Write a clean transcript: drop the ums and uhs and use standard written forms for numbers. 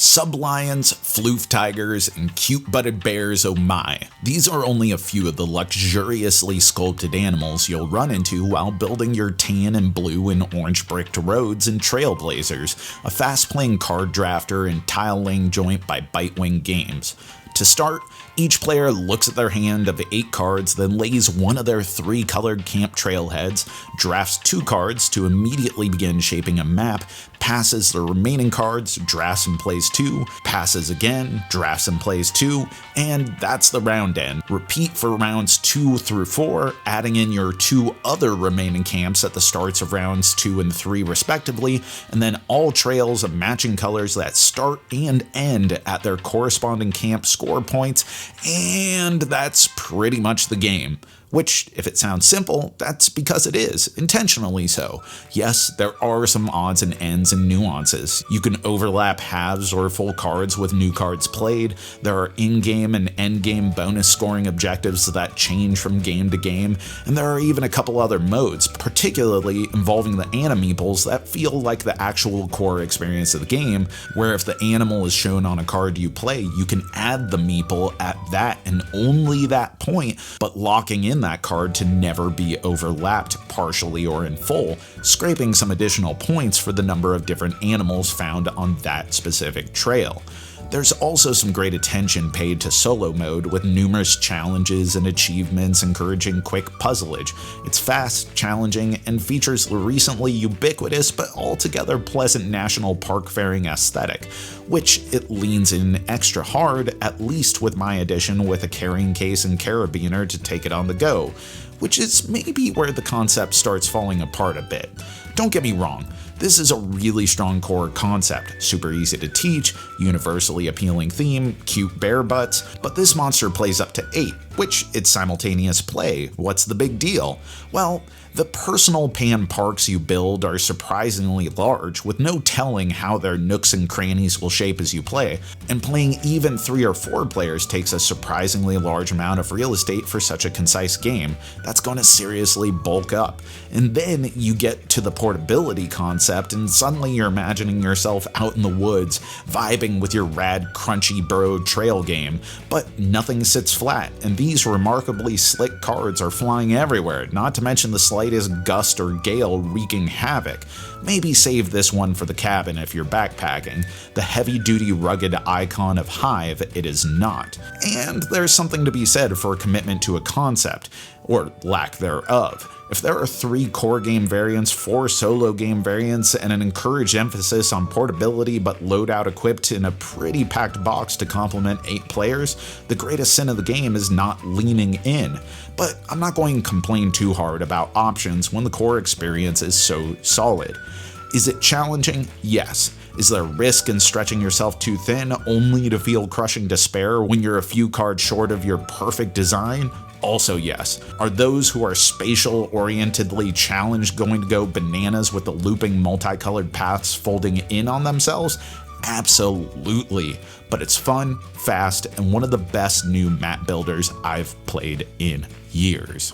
Sublions, floof tigers, and cute-butted bears, oh my. These are only a few of the luxuriously sculpted animals you'll run into while building your tan and blue and orange bricked roads in Trailblazers, a fast-playing card drafter and tile-laying joint by Bitewing Games. To start, each player looks at their hand of 8 cards, then lays one of their 3 colored camp trailheads, drafts 2 cards to immediately begin shaping a map, passes the remaining cards, drafts and plays 2, passes again, drafts and plays 2, and that's the round end. Repeat for rounds 2 through 4, adding in your 2 other remaining camps at the starts of rounds 2 and 3 respectively, and then all trails of matching colors that start and end at their corresponding camp score points, and that's pretty much the game. Which, if it sounds simple, that's because it is, intentionally so. Yes, there are some odds and ends and nuances. You can overlap halves or full cards with new cards played, there are in-game and end-game bonus scoring objectives that change from game to game, and there are even a couple other modes, particularly involving the animeeples that feel like the actual core experience of the game, where if the animal is shown on a card you play, you can add the meeple at that and only that point, but locking in that card to never be overlapped partially or in full, scraping some additional points for the number of different animals found on that specific trail. There's also some great attention paid to solo mode with numerous challenges and achievements encouraging quick puzzleage. It's fast, challenging, and features the recently ubiquitous but altogether pleasant national park faring aesthetic, which it leans in extra hard, at least with my addition with a carrying case and carabiner to take it on the go, which is maybe where the concept starts falling apart a bit. Don't get me wrong, this is a really strong core concept, super easy to teach, universally appealing theme, cute bear butts, but this monster plays up to 8, which it's simultaneous play. What's the big deal? Well, the personal pan parks you build are surprisingly large, with no telling how their nooks and crannies will shape as you play, and playing even 3 or 4 players takes a surprisingly large amount of real estate for such a concise game. That's going to seriously bulk up. And then you get to the portability concept, and suddenly you're imagining yourself out in the woods, vibing with your rad crunchy bro trail game, but nothing sits flat, and these remarkably slick cards are flying everywhere, not to mention the slightest gust or gale wreaking havoc. Maybe save this one for the cabin if you're backpacking. The heavy-duty rugged icon of Hive, it is not. And there's something to be said for a commitment to a concept, or lack thereof. If there are 3 core game variants, 4 solo game variants, and an encouraged emphasis on portability but loadout equipped in a pretty packed box to complement 8 players, the greatest sin of the game is not leaning in. But I'm not going to complain too hard about options when the core experience is so solid. Is it challenging? Yes. Is there risk in stretching yourself too thin only to feel crushing despair when you're a few cards short of your perfect design? Also yes. Are those who are spatial-orientedly challenged going to go bananas with the looping multicolored paths folding in on themselves? Absolutely. But it's fun, fast, and one of the best new map builders I've played in years.